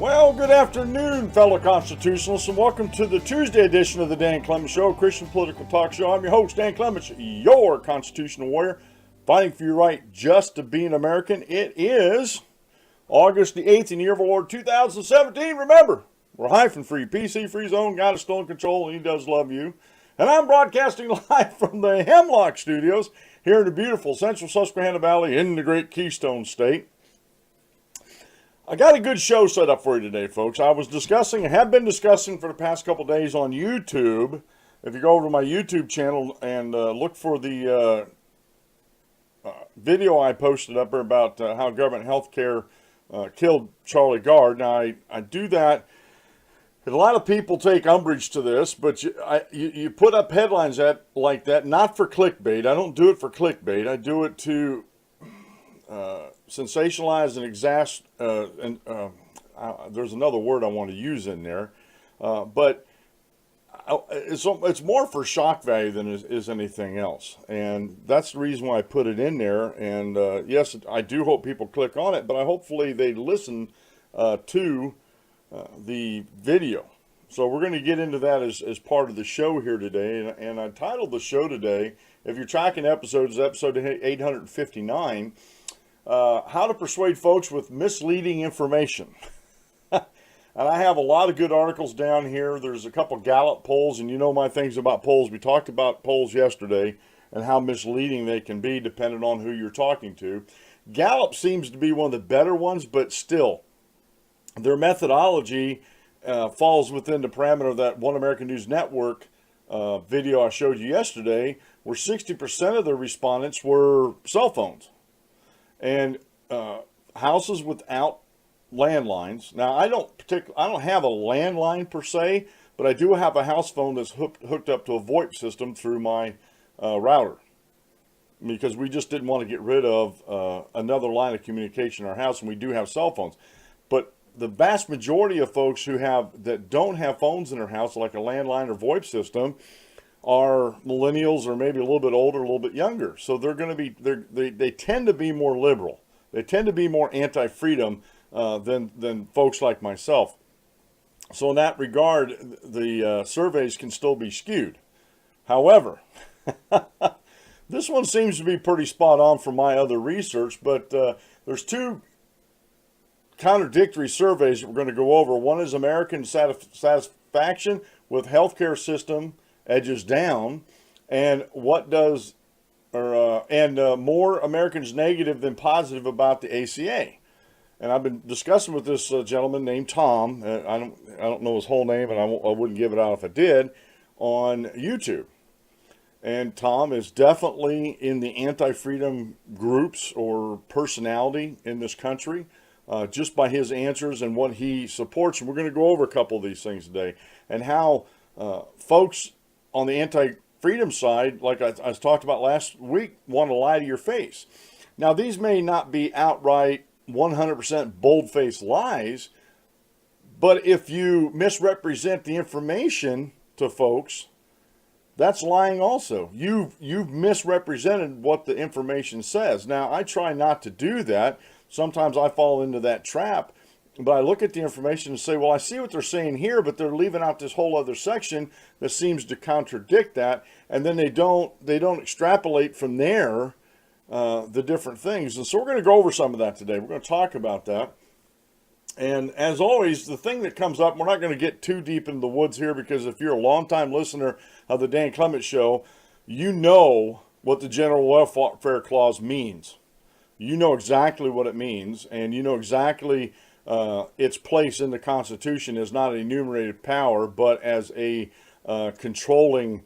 Well, good afternoon, fellow constitutionalists, and welcome to the Tuesday edition of the Dan Clements Show, Christian political talk show. I'm your host, Dan Clements, your constitutional warrior, fighting for your right just to be an American. It is August the 8th in the year of our Lord 2017. Remember, we're hyphen-free, PC-free zone, God is still in control, and he does love you. And I'm broadcasting live from the Hemlock Studios here in the beautiful central Susquehanna Valley in the great Keystone State. I got a good show set up for you today, folks. I have been discussing for the past couple days on YouTube. If you go over to my YouTube channel and look for the video I posted up there about how government health care killed Charlie Gard. Now, I do that. A lot of people take umbrage to this, but you put up headlines like that, not for clickbait. I don't do it for clickbait. I do it to sensationalize and there's another word I want to use in there, but it's more for shock value than is anything else, and that's the reason why I put it in there. And yes, I do hope people click on it, but hopefully they listen to the video. So we're going to get into that as part of the show here today, and I titled the show today, if you're tracking episodes, episode 859, how to persuade folks with misleading information. And I have a lot of good articles down here. There's a couple Gallup polls, and you know my things about polls. We talked about polls yesterday and how misleading they can be depending on who you're talking to. Gallup seems to be one of the better ones, but still, their methodology falls within the parameter of that One American News Network video I showed you yesterday, where 60% of the respondents were cell phones. And houses without landlines. Now, I don't have a landline per se, but I do have a house phone that's hooked up to a VoIP system through my router, because we just didn't want to get rid of another line of communication in our house, and we do have cell phones. But the vast majority of folks that don't have phones in their house, like a landline or VoIP system, are millennials or maybe a little bit older, a little bit younger. So they're going to be, they tend to be more liberal. They tend to be more anti-freedom than folks like myself. So in that regard, the surveys can still be skewed. However, this one seems to be pretty spot on from my other research, but there's two contradictory surveys that we're going to go over. One is American satisfaction with healthcare system edges down, and more Americans negative than positive about the ACA. And I've been discussing with this gentleman named Tom. I don't know his whole name, and I wouldn't give it out if I did, on YouTube. And Tom is definitely in the anti-freedom groups or personality in this country, just by his answers and what he supports. And we're going to go over a couple of these things today, and how folks on the anti-freedom side, like I talked about last week, want to lie to your face. Now, these may not be outright 100% bold-faced lies, but if you misrepresent the information to folks, that's lying also. You've misrepresented what the information says. Now, I try not to do that. Sometimes I fall into that trap, but I look at the information and say, well, I see what they're saying here, but they're leaving out this whole other section that seems to contradict that, and then they don't extrapolate from there the different things. And so we're going to go over some of that today. We're going to talk about that. And as always, the thing that comes up, we're not going to get too deep into the woods here, because if you're a longtime listener of the Dan Clements Show, you know what the General Welfare Clause means. You know exactly what it means, and you know exactly its place in the Constitution as not an enumerated power, but as a controlling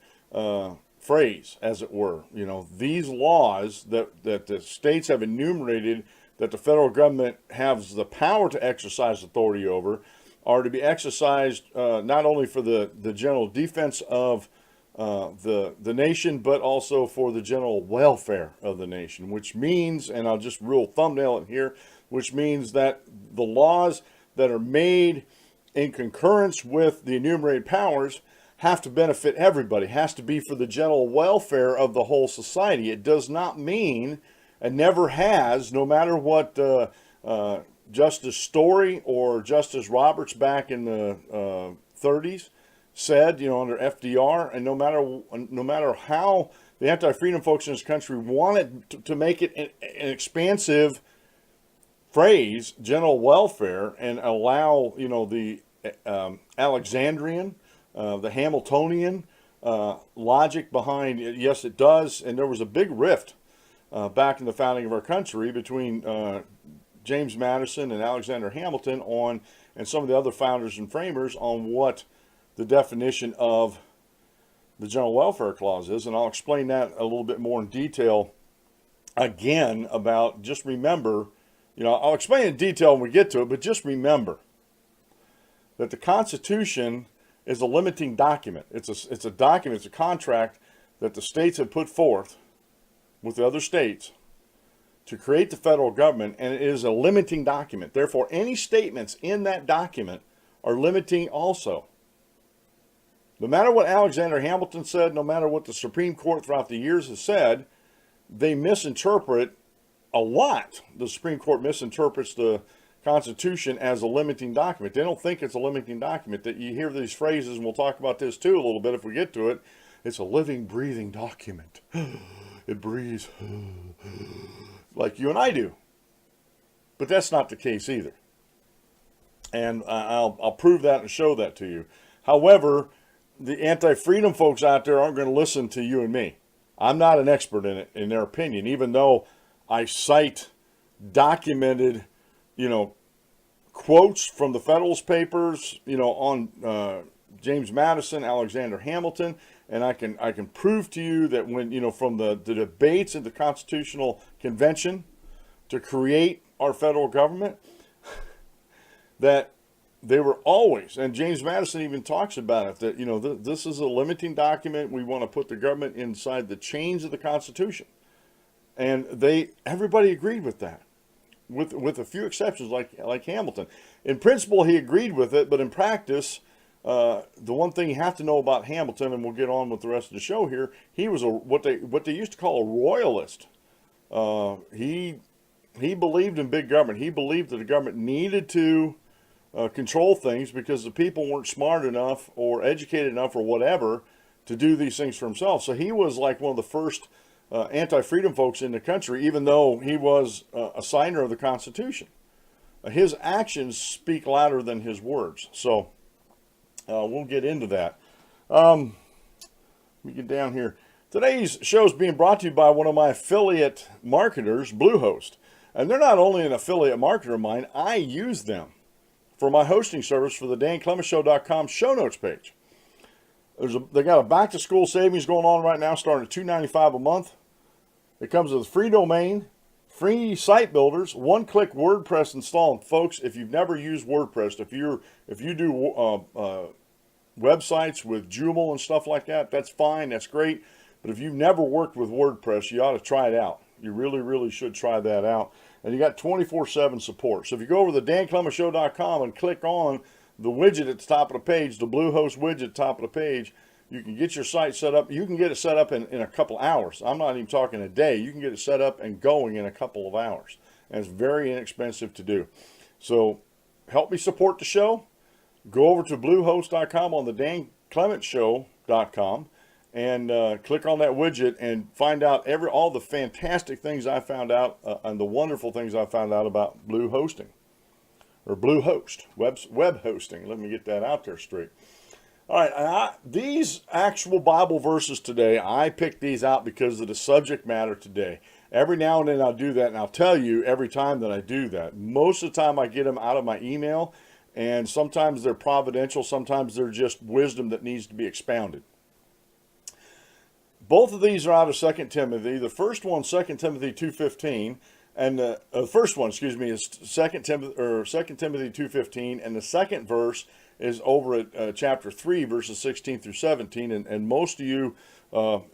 phrase, as it were. You know, these laws that the states have enumerated, that the federal government has the power to exercise authority over, are to be exercised not only for the general defense of the nation, but also for the general welfare of the nation, which means, and I'll just rule thumbnail it here, which means that the laws that are made in concurrence with the enumerated powers have to benefit everybody, has to be for the general welfare of the whole society. It does not mean, and never has, no matter what Justice Story or Justice Roberts back in the 30s said, under FDR, and no matter how the anti-freedom folks in this country wanted to make it an expansive phrase, general welfare, and allow, the Alexandrian, the Hamiltonian logic behind it. Yes, it does. And there was a big rift back in the founding of our country between James Madison and Alexander Hamilton and some of the other founders and framers on what the definition of the general welfare clause is. And I'll explain that a little bit more in detail again about, just remember, I'll explain in detail when we get to it, but just remember that the Constitution is a limiting document. It's a document, it's a contract that the states have put forth with the other states to create the federal government, and it is a limiting document. Therefore, any statements in that document are limiting also. No matter what Alexander Hamilton said, no matter what the Supreme Court throughout the years has said, they misinterpret a lot. The Supreme Court misinterprets the Constitution as a limiting document. They don't think it's a limiting document. That you hear these phrases, and we'll talk about this too a little bit if we get to it. It's a living, breathing document. It breathes like you and I do. But that's not the case either. And I'll prove that and show that to you. However, the anti-freedom folks out there aren't going to listen to you and me. I'm not an expert in it, in their opinion, even though I cite documented, quotes from the Federalist Papers, on James Madison, Alexander Hamilton, and I can prove to you that when, from the debates at the Constitutional Convention to create our federal government, that they were always, and James Madison even talks about it, that, this is a limiting document. We want to put the government inside the chains of the Constitution. And everybody agreed with that, with a few exceptions, like Hamilton. In principle, he agreed with it, but in practice, the one thing you have to know about Hamilton, and we'll get on with the rest of the show here, he was what they used to call a royalist. He believed in big government. He believed that the government needed to control things because the people weren't smart enough or educated enough or whatever to do these things for himself. So he was like one of the first anti-freedom folks in the country, even though he was a signer of the Constitution. His actions speak louder than his words. So we'll get into that. Let me get down here. Today's show is being brought to you by one of my affiliate marketers, Bluehost. And they're not only an affiliate marketer of mine, I use them for my hosting service for the DanClementShow.com show notes page. They got a back-to-school savings going on right now, starting at $2.95 a month. It comes with a free domain, free site builders, one-click WordPress install. And folks, if you've never used WordPress, if you do websites with Joomla and stuff like that, that's fine, that's great. But if you've never worked with WordPress, you ought to try it out. You really, really should try that out. And you got 24/7 support. So if you go over to DanClementShow.com and click on the widget at the top of the page, the Bluehost widget at the top of the page, you can get your site set up. You can get it set up in a couple hours. I'm not even talking a day. You can get it set up and going in a couple of hours. And it's very inexpensive to do. So help me support the show. Go over to Bluehost.com on the DanClementShow.com and click on that widget and find out all the fantastic things I found out and the wonderful things I found out about Blue hosting. Or Bluehost, web hosting. Let me get that out there straight. All right, these actual Bible verses today, I picked these out because of the subject matter today. Every now and then I'll do that, and I'll tell you every time that I do that. Most of the time I get them out of my email, and sometimes they're providential, sometimes they're just wisdom that needs to be expounded. Both of these are out of 2 Timothy. The first one, 2 Timothy 2:15. And the first one, is 2 Timothy 2:15, and the second verse is over at chapter 3, verses 16 through 17. And most of you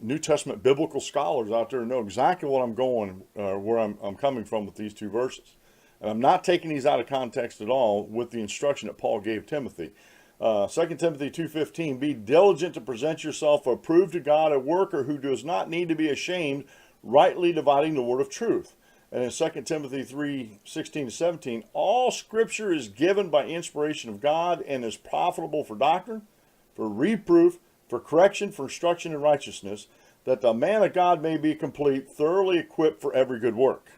New Testament biblical scholars out there know exactly what I'm going, where I'm coming from with these two verses. And I'm not taking these out of context at all with the instruction that Paul gave Timothy. 2 Timothy 2:15, be diligent to present yourself approved to God, a worker who does not need to be ashamed, rightly dividing the word of truth. And in 2 Timothy 3:16-17, all scripture is given by inspiration of God and is profitable for doctrine, for reproof, for correction, for instruction in righteousness, that the man of God may be complete, thoroughly equipped for every good work.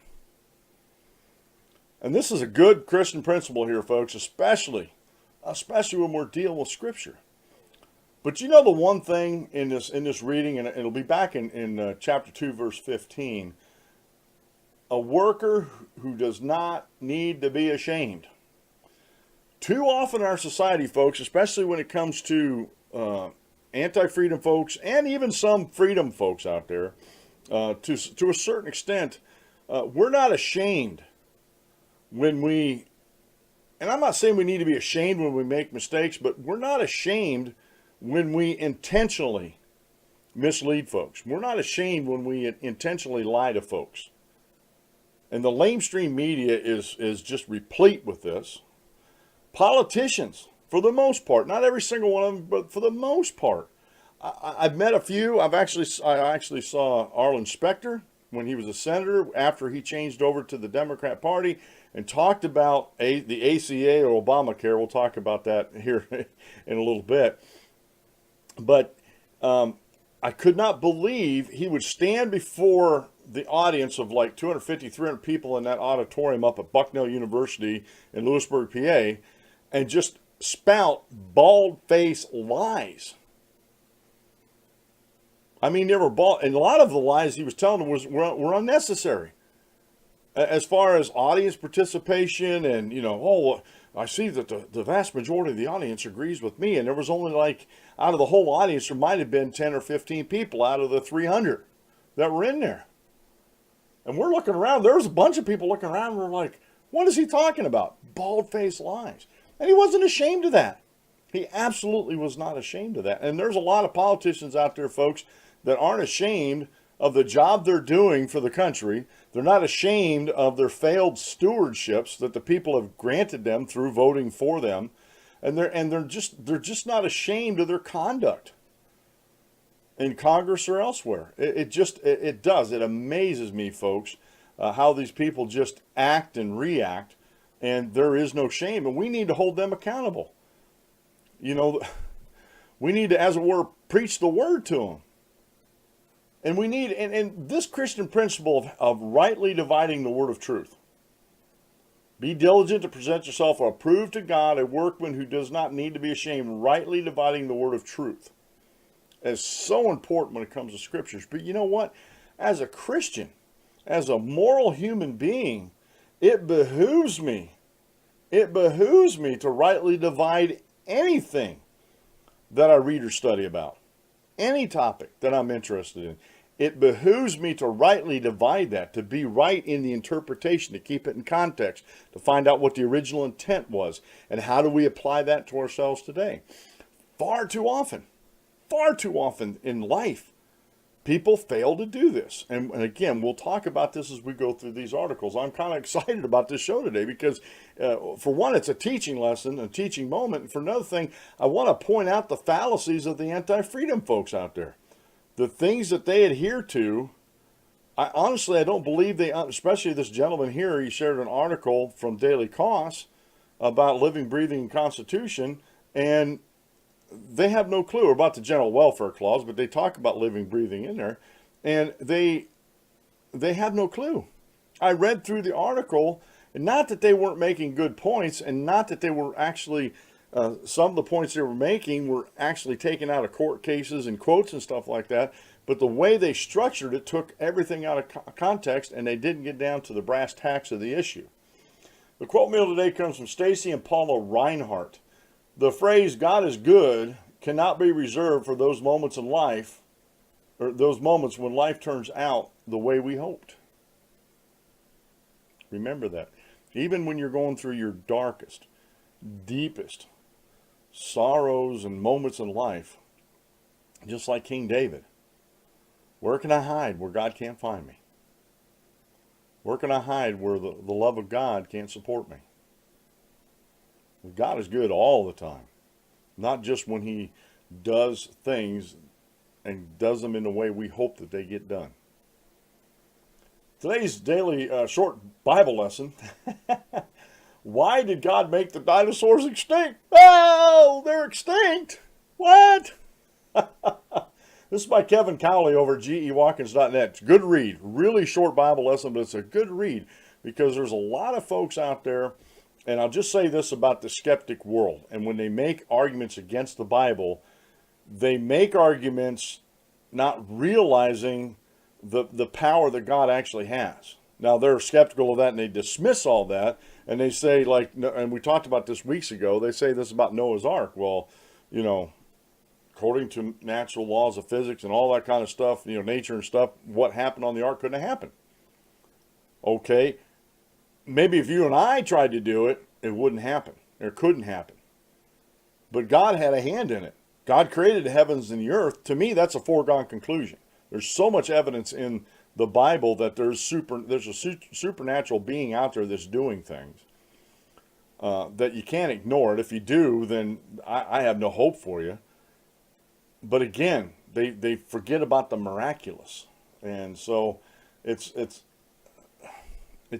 And this is a good Christian principle here, folks, especially when we're dealing with scripture. But you know the one thing in this reading, and it'll be back in chapter 2, verse 15, a worker who does not need to be ashamed. Too often in our society, folks, especially when it comes to anti-freedom folks and even some freedom folks out there, to a certain extent, we're not ashamed when we, and I'm not saying we need to be ashamed when we make mistakes, but we're not ashamed when we intentionally mislead folks. We're not ashamed when we intentionally lie to folks. And the lamestream media is just replete with this. Politicians, for the most part, not every single one of them, but for the most part. I've met a few. I actually saw Arlen Specter when he was a senator after he changed over to the Democrat Party and talked about the ACA or Obamacare. We'll talk about that here in a little bit. But I could not believe he would stand before the audience of like 250, 300 people in that auditorium up at Bucknell University in Lewisburg, PA, and just spout bald-faced lies. I mean, they were bald, and a lot of the lies he was telling them were unnecessary. As far as audience participation and, I see that the vast majority of the audience agrees with me, and there was only like, out of the whole audience, there might have been 10 or 15 people out of the 300 that were in there. And we're looking around, there was a bunch of people looking around, and we're like, what is he talking about? Bald-faced lies. And he wasn't ashamed of that. He absolutely was not ashamed of that. And there's a lot of politicians out there, folks, that aren't ashamed of the job they're doing for the country. They're not ashamed of their failed stewardships that the people have granted them through voting for them. And they're just not ashamed of their conduct in Congress or elsewhere. It amazes me, folks, how these people just act and react, and there is no shame. And we need to hold them accountable. We need to, as it were, preach the word to them. And we need, and this Christian principle of rightly dividing the word of truth. Be diligent to present yourself approved to God, a workman who does not need to be ashamed, rightly dividing the word of truth. Is so important when it comes to scriptures. But you know what? As a Christian, as a moral human being, it behooves me to rightly divide anything that I read or study about. Any topic that I'm interested in. It behooves me to rightly divide that, to be right in the interpretation, to keep it in context, to find out what the original intent was, and how do we apply that to ourselves today. Far too often in life, people fail to do this. And again, we'll talk about this as we go through these articles. I'm kind of excited about this show today because, for one, it's a teaching lesson, a teaching moment. And for another thing, I want to point out the fallacies of the anti-freedom folks out there. The things that they adhere to, I don't believe they, especially this gentleman here, he shared an article from Daily Kos about living, breathing, Constitution, and they have no clue about the general welfare clause, but they talk about living, breathing in there, and they have no clue. I read through the article, and not that they weren't making good points, and not that they were actually, some of the points they were making were actually taken out of court cases and quotes and stuff like that, but the way they structured it took everything out of context, and they didn't get down to the brass tacks of the issue. The quote meal today comes from Stacy and Paula Reinhardt. The phrase, God is good, cannot be reserved for those moments in life, or those moments when life turns out the way we hoped. Remember that. Even when you're going through your darkest, deepest sorrows and moments in life, just like King David, where can I hide where God can't find me? Where can I hide where the love of God can't support me? God is good all the time, not just when he does things and does them in the way we hope that they get done. Today's daily short Bible lesson. Why did God make the dinosaurs extinct? Oh, they're extinct. What? This is by Kevin Cowley over at gewatkins.net. It's a good read. Really short Bible lesson, but it's a good read because there's a lot of folks out there, and I'll just say this about the skeptic world. And when they make arguments against the Bible, they make arguments not realizing the power that God actually has. Now, they're skeptical of that, and they dismiss all that, and they say, like, and we talked about this weeks ago, they say this about Noah's Ark. Well, you know, according to natural laws of physics and all that kind of stuff, you know, nature and stuff, what happened on the ark couldn't have happened. Okay, maybe if you and I tried to do it, it wouldn't happen, or couldn't happen. But God had a hand in it. God created the heavens and the earth. To me, that's a foregone conclusion. There's so much evidence in the Bible that there's a supernatural being out there that's doing things that you can't ignore it. If you do, then I have no hope for you. But again, they forget about the miraculous, and so it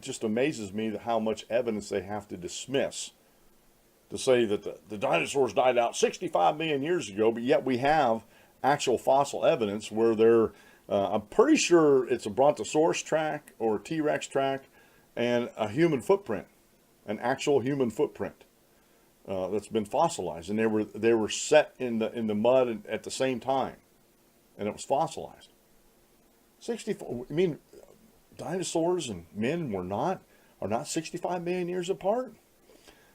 just amazes me how much evidence they have to dismiss to say that the dinosaurs died out 65 million years ago, but yet we have actual fossil evidence where they're, I'm pretty sure it's a brontosaurus track or a T-Rex track and a human footprint, an actual human footprint that's been fossilized, and they were set in the mud at the same time, and it was fossilized. 64. I mean, dinosaurs and men are not 65 million years apart.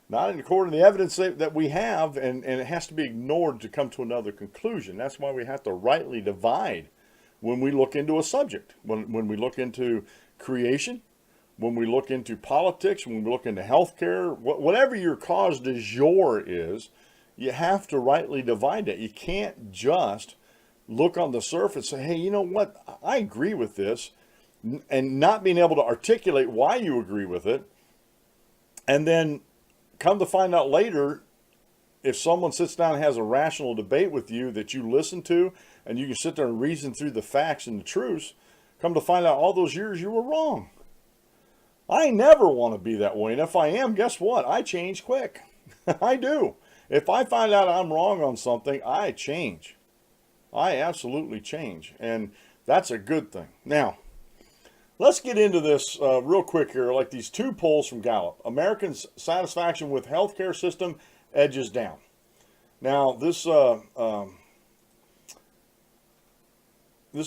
Not according to the evidence that we have, and it has to be ignored to come to another conclusion. That's why we have to rightly divide when we look into a subject. When we look into creation, when we look into politics, when we look into healthcare, whatever your cause du jour is, you have to rightly divide it. You can't just look on the surface and say, hey, you know what, I agree with this, and not being able to articulate why you agree with it, and then come to find out later, if someone sits down and has a rational debate with you that you listen to, and you can sit there and reason through the facts and the truths, come to find out all those years you were wrong. I never want to be that way, and if I am, guess what? I change quick. I do. If I find out I'm wrong on something, I change. I absolutely change, and that's a good thing. Now, let's get into this real quick here, like these two polls from Gallup. Americans' satisfaction with healthcare system edges down. Now, this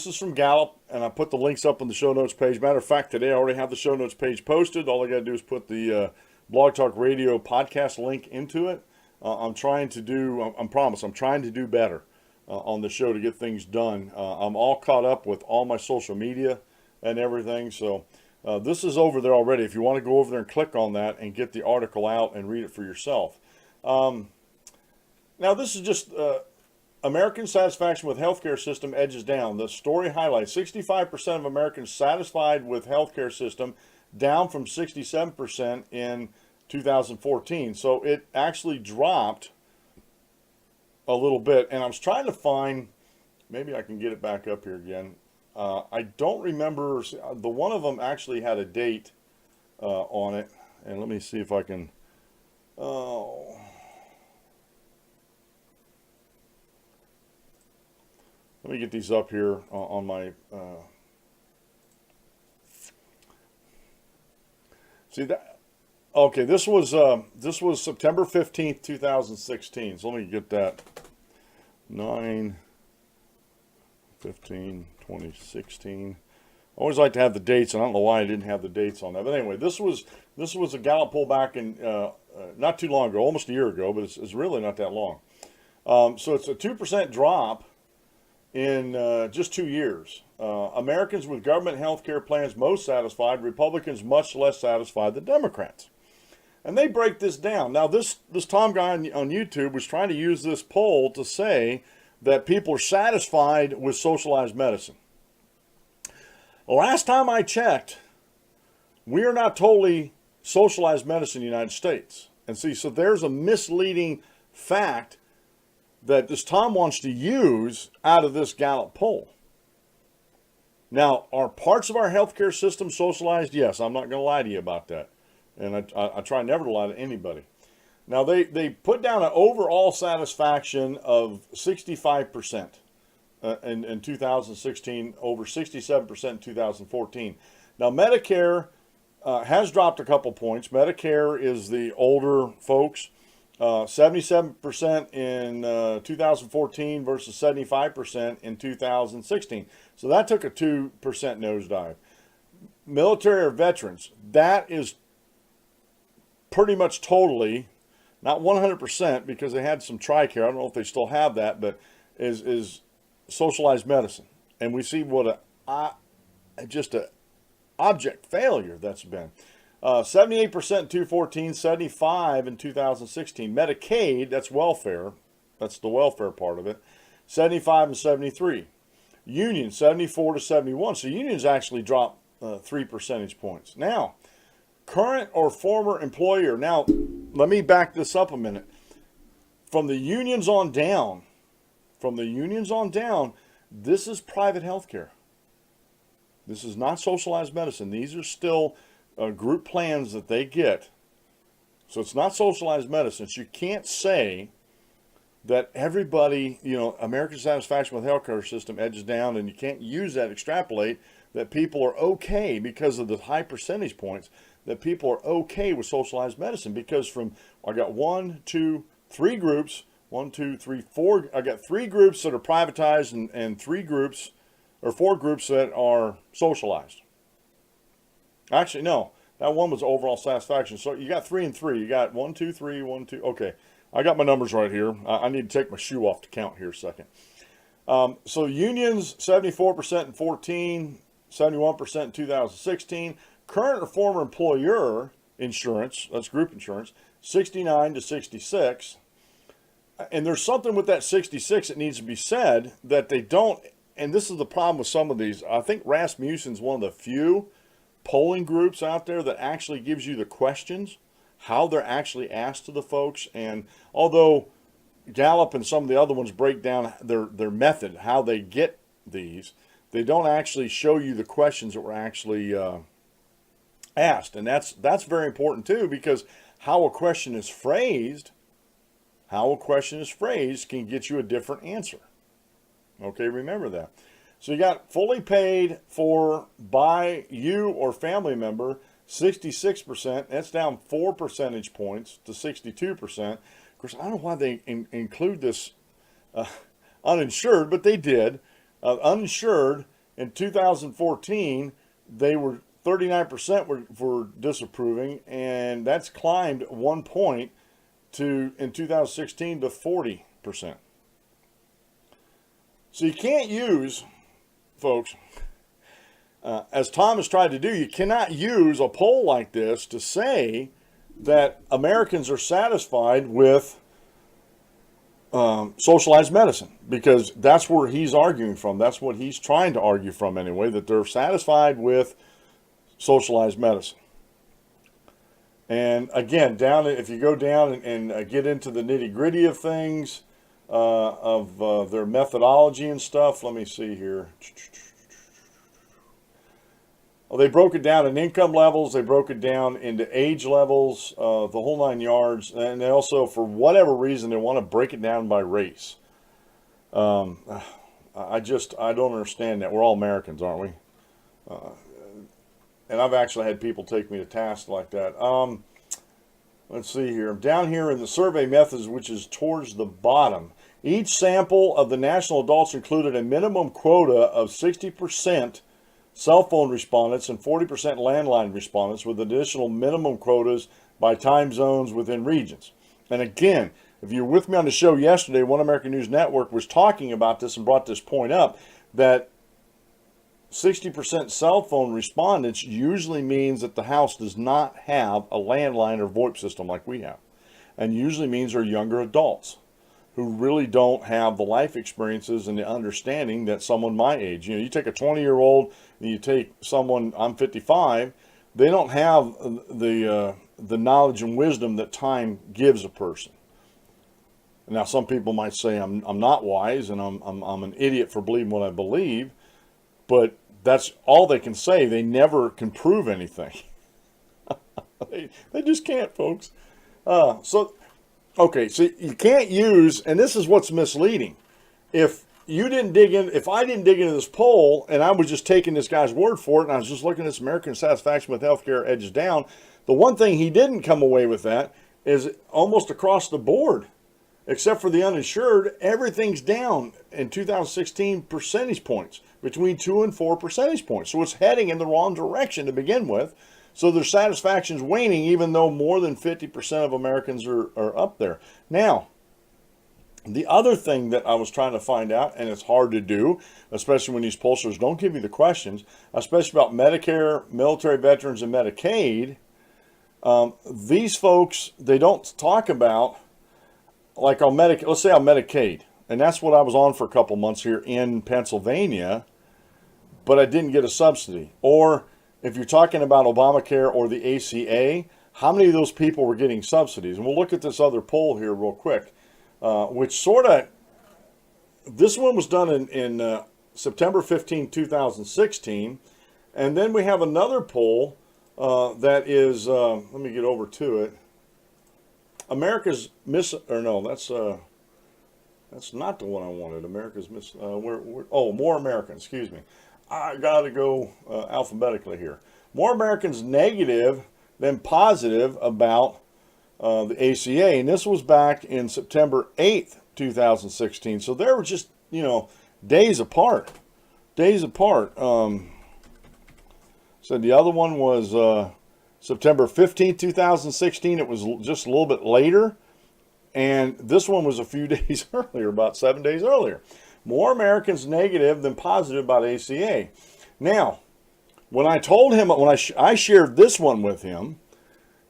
is from Gallup, and I put the links up on the show notes page. Matter of fact, today I already have the show notes page posted. All I got to do is put the Blog Talk Radio podcast link into it. I'm trying to do better on the show to get things done. I'm all caught up with all my social media and everything, so this is over there already. If you want to go over there and click on that and get the article out and read it for yourself. Now, this is just American satisfaction with healthcare system edges down. The story highlights 65% of Americans satisfied with healthcare system, down from 67% in 2014. So it actually dropped a little bit, and I was trying to find, maybe I can get it back up here again. I don't remember, the one of them actually had a date on it, and let me see if I can, let me get these up here on my, see that, okay, this was September 15th, 2016, so let me get that, 9/15/2016. I always like to have the dates, and I don't know why I didn't have the dates on that. But anyway, this was a Gallup poll back in not too long ago, almost a year ago, but it's really not that long. So it's a 2% drop in just 2 years. Americans with government health care plans most satisfied, Republicans much less satisfied than Democrats. And they break this down. Now, this Tom guy on YouTube was trying to use this poll to say that people are satisfied with socialized medicine. Last time I checked, we are not totally socialized medicine in the United States. And see, so there's a misleading fact that this Tom wants to use out of this Gallup poll. Now, are parts of our healthcare system socialized? Yes, I'm not going to lie to you about that. And I try never to lie to anybody. Now, they put down an overall satisfaction of 65% in 2016, over 67% in 2014. Now, Medicare has dropped a couple points. Medicare is the older folks. 77% in 2014 versus 75% in 2016. So that took a 2% nosedive. Military or veterans, that is pretty much totally, not 100% because they had some TRICARE. I don't know if they still have that, but is socialized medicine. And we see what just a object failure that's been. 78% in 2014, 75 in 2016. Medicaid, that's welfare. That's the welfare part of it. 75 and 73. Union, 74 to 71. So unions actually dropped 3 percentage points. Now, current or former employer. Now, let me back this up a minute. From the unions on down, this is private health care. This is not socialized medicine. These are still group plans that they get. So it's not socialized medicine. So you can't say that everybody, American satisfaction with the healthcare system edges down, and you can't use that, extrapolate that people are okay because of the high percentage points, that people are okay with socialized medicine. Because I got 1, 2, 3 groups, 1, 2, 3, 4, I got 3 groups that are privatized and 3 groups or 4 groups that are socialized. Actually, no, that one was overall satisfaction. So you got 3 and 3. You got 1, 2, 3, 1, 2. Okay, I got my numbers right here. I need to take my shoe off to count here a second. So unions, 74% in 14, 71% in 2016. Current or former employer insurance, that's group insurance, 69 to 66. And there's something with that 66 that needs to be said that they don't, and this is the problem with some of these. I think Rasmussen's one of the few polling groups out there that actually gives you the questions, how they're actually asked to the folks. And although Gallup and some of the other ones break down their method, how they get these, they don't actually show you the questions that were actually asked. And that's very important too, because how a question is phrased can get you a different answer. Okay, remember that. So you got fully paid for by you or family member, 66%. That's down 4 percentage points to 62%. Of course, I don't know why they include this uninsured, but they did. Uninsured in 2014, they were 39% were disapproving, and that's climbed 1 point in 2016 to 40%. So you can't use, folks, as Tom has tried to do, you cannot use a poll like this to say that Americans are satisfied with socialized medicine, because that's where he's arguing from. That's what he's trying to argue from anyway, that they're satisfied with socialized medicine. And again, if you go down and get into the nitty-gritty of things, of their methodology and stuff, let me see here. Well, they broke it down in income levels. They broke it down into age levels, the whole 9 yards. And they also, for whatever reason, they want to break it down by race. I don't understand that. We're all Americans, aren't we? And I've actually had people take me to task like that. Let's see here. Down here in the survey methods, which is towards the bottom, each sample of the national adults included a minimum quota of 60% cell phone respondents and 40% landline respondents, with additional minimum quotas by time zones within regions. And again, if you were with me on the show yesterday, One American News Network was talking about this and brought this point up, that 60% cell phone respondents usually means that the house does not have a landline or VoIP system like we have. And usually means they're younger adults who really don't have the life experiences and the understanding that someone my age. You take a 20-year-old and you take someone, I'm 55, they don't have the knowledge and wisdom that time gives a person. Now, some people might say I'm not wise and I'm an idiot for believing what I believe, but that's all they can say. They never can prove anything. They just can't, folks. Okay, so you can't use, and this is what's misleading. If you didn't dig in, if I didn't dig into this poll and I was just taking this guy's word for it, and I was just looking at this American satisfaction with healthcare edges down, the one thing he didn't come away with that is almost across the board, except for the uninsured, everything's down in 2016 percentage points, between 2 and 4 percentage points. So it's heading in the wrong direction to begin with. So their satisfaction's waning, even though more than 50% of Americans are up there. Now, the other thing that I was trying to find out, and it's hard to do, especially when these pollsters don't give you the questions, especially about Medicare, military veterans, and Medicaid, these folks, they don't talk about, like on Medicaid, let's say on Medicaid, and that's what I was on for a couple months here in Pennsylvania, but I didn't get a subsidy. Or if you're talking about Obamacare or the ACA, how many of those people were getting subsidies? And we'll look at this other poll here real quick, which sort of, this one was done in September 15, 2016. And then we have another poll that is, let me get over to it. America's that's not the one I wanted. America's More Americans, excuse me. I got to go alphabetically here. More Americans negative than positive about the ACA. And this was back in September 8th, 2016. So they were just, days apart. Days apart. So the other one was September 15th, 2016. It was just a little bit later. And this one was a few days earlier, about 7 days earlier. More Americans negative than positive about ACA. Now, when I told him, when I shared this one with him,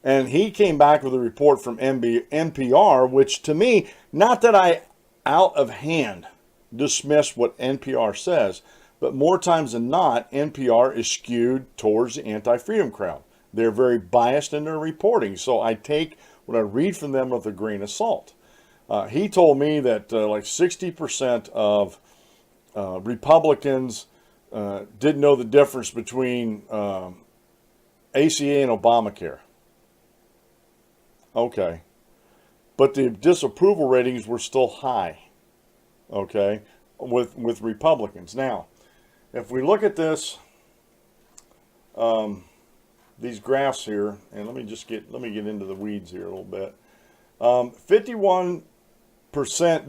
and he came back with a report from NPR, which to me, not that I out of hand dismiss what NPR says, but more times than not, NPR is skewed towards the anti-freedom crowd. They're very biased in their reporting, so I take what I read from them with a grain of salt. He told me that like 60% of Republicans didn't know the difference between ACA and Obamacare. Okay. But the disapproval ratings were still high, okay, with Republicans. Now, if we look at this, these graphs here, and let me get into the weeds here a little bit. 51%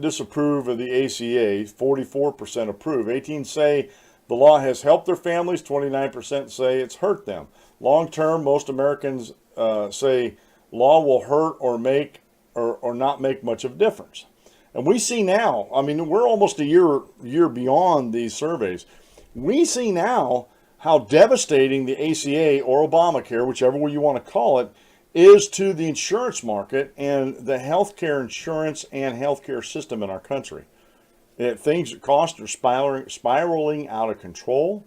disapprove of the ACA, 44% approve. 18 say the law has helped their families, 29% say it's hurt them. Long term, most Americans say law will hurt or not make much of a difference. And we see now, I mean, we're almost a year beyond these surveys. We see now how devastating the ACA or Obamacare, whichever way you want to call it, is to the insurance market and the healthcare insurance and healthcare system in our country. Costs are spiraling out of control.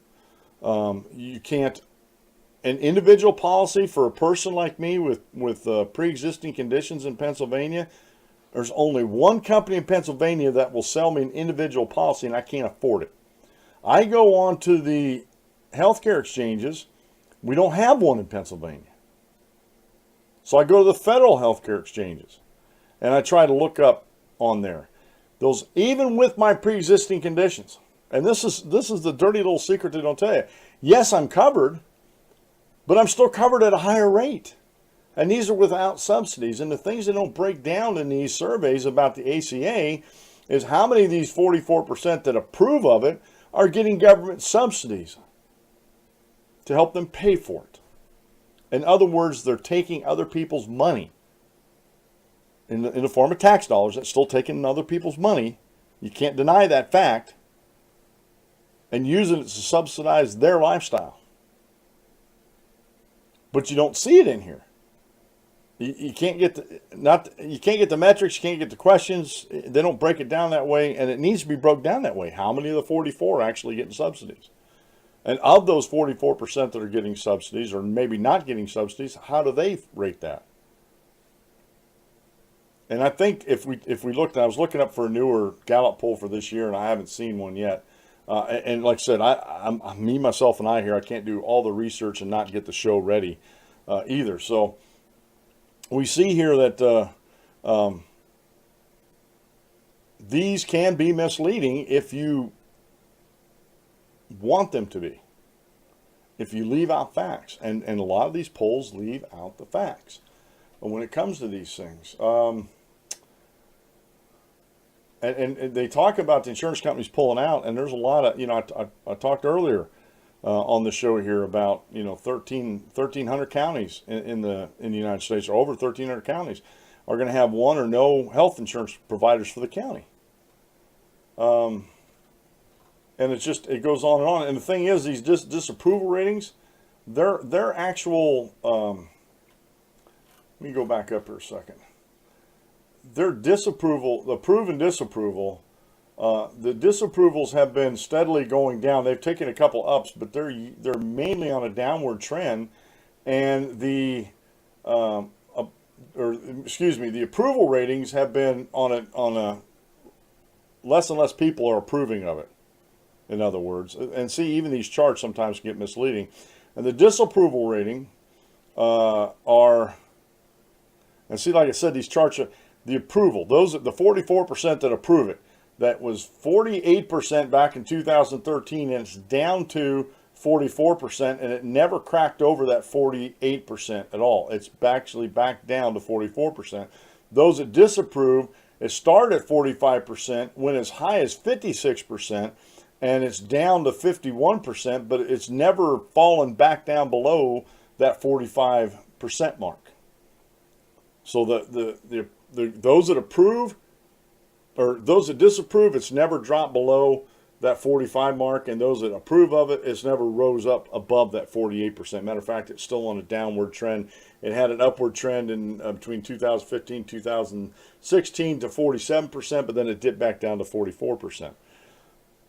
You can't, an individual policy for a person like me with pre-existing conditions in Pennsylvania, there's only one company in Pennsylvania that will sell me an individual policy, and I can't afford it. I go on to the healthcare exchanges. We don't have one in Pennsylvania. So I go to the federal healthcare exchanges, and I try to look up on there. Those, even with my pre-existing conditions, and this is the dirty little secret they don't tell you. Yes, I'm covered, but I'm still covered at a higher rate. And these are without subsidies. And the things that don't break down in these surveys about the ACA is how many of these 44% that approve of it are getting government subsidies to help them pay for it. In other words, they're taking other people's money in the form of tax dollars. That's still taking other people's money. You can't deny that fact. And using it to subsidize their lifestyle. But you don't see it in here. You can't get you can't get the metrics, you can't get the questions. They don't break it down that way, and it needs to be broke down that way. How many of the 44 are actually getting subsidies? And of those 44% that are getting subsidies, or maybe not getting subsidies, how do they rate that? And I think if we looked, I was looking up for a newer Gallup poll for this year, and I haven't seen one yet. And like I said, I'm me, myself, and I here. I can't do all the research and not get the show ready either. So we see here that these can be misleading if you want them to be. If you leave out facts, and a lot of these polls leave out the facts when it comes to these things. And they talk about the insurance companies pulling out, and there's a lot of, I talked earlier on the show here about, 1,300 counties in the United States, or over 1,300 counties, are going to have one or no health insurance providers for the county. And it goes on and on. And the thing is, these disapproval ratings, they're actual, let me go back up here a second. Their disapproval, the proven disapproval, the disapprovals have been steadily going down. They've taken a couple ups, but they're mainly on a downward trend. And the approval ratings have been on a less and less people are approving of it. In other words, and see, even these charts sometimes get misleading. And the disapproval rating are, and see, like I said, these charts are. The approval, the 44% that approve it, that was 48% back in 2013, and it's down to 44%, and it never cracked over that 48% at all. It's actually back down to 44%. Those that disapprove, it started at 45%, went as high as 56%, and it's down to 51%, but it's never fallen back down below that 45% mark. So those that approve, or those that disapprove, it's never dropped below that 45 mark, and those that approve of it, it's never rose up above that 48%. Matter of fact, it's still on a downward trend. It had an upward trend in between 2015 2016 to 47%, but then it dipped back down to 44%.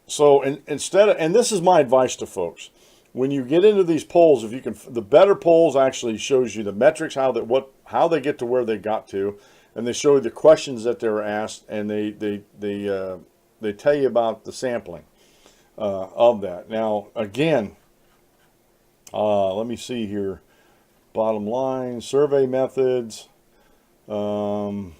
So instead of, and this is my advice to folks, when you get into these polls, if you can, the better polls actually shows you the metrics, how they get to where they got to. And they show you the questions that they were asked, and they tell you about the sampling of that. Now, again, let me see here. Bottom line, survey methods. Still,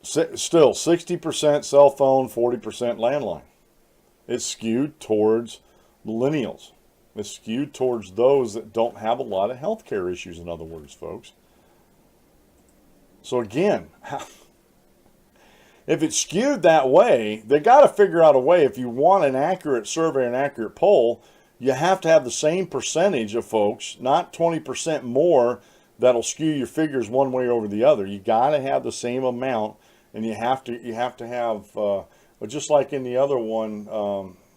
60% cell phone, 40% landline. It's skewed towards millennials. It's skewed towards those that don't have a lot of healthcare issues, in other words, folks. So again, if it's skewed that way, they got to figure out a way. If you want an accurate survey, an accurate poll, you have to have the same percentage of folks, not 20% more, that'll skew your figures one way over the other. You got to have the same amount, and you have to have, just like in the other one.